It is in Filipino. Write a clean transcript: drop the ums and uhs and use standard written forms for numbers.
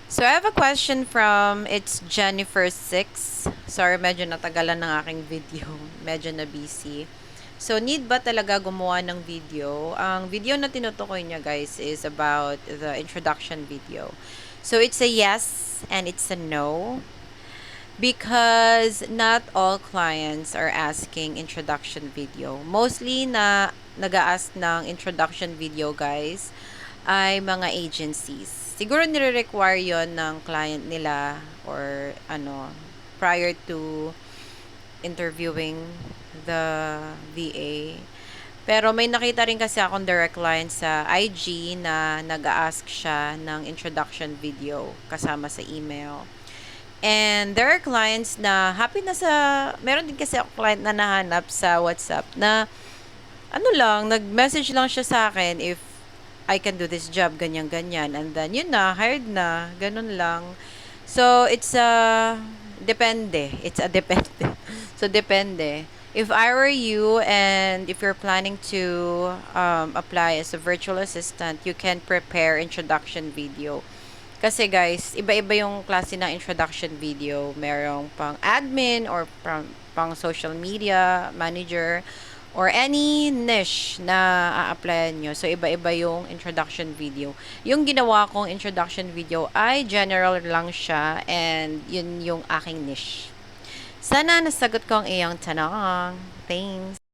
So I have a question from it's Jennifer 6. Sorry, medyo natagalan ng aking video. Medyo na busy. So need ba talaga gumawa ng video? Ang video na tinutukoy niya guys is about the introduction video. So it's a yes and it's a no because not all clients are asking introduction video. Mostly na nag-a-ask ng introduction video guys ay mga agencies. Siguro nire-require yon ng client nila or prior to interviewing the VA. Pero may nakita rin kasi akong direct client sa IG na nag-ask siya ng introduction video kasama sa email. And there are clients na happy na meron din kasi ako client na nahanap sa WhatsApp na nag-message lang siya sa akin if I can do this job, ganyan-ganyan. And then, yun na, hired na, ganun lang. So, depende. It's a depende. So, depende. If I were you and if you're planning to apply as a virtual assistant, you can prepare introduction video. Kasi guys, iba-iba yung klase ng introduction video. Merong pang admin or pang social media manager or any niche na a-applyan nyo. So, iba-iba yung introduction video. Yung ginawa kong introduction video ay general lang siya and yun yung aking niche. Sana nasagot ko ang iyong tanong. Thanks!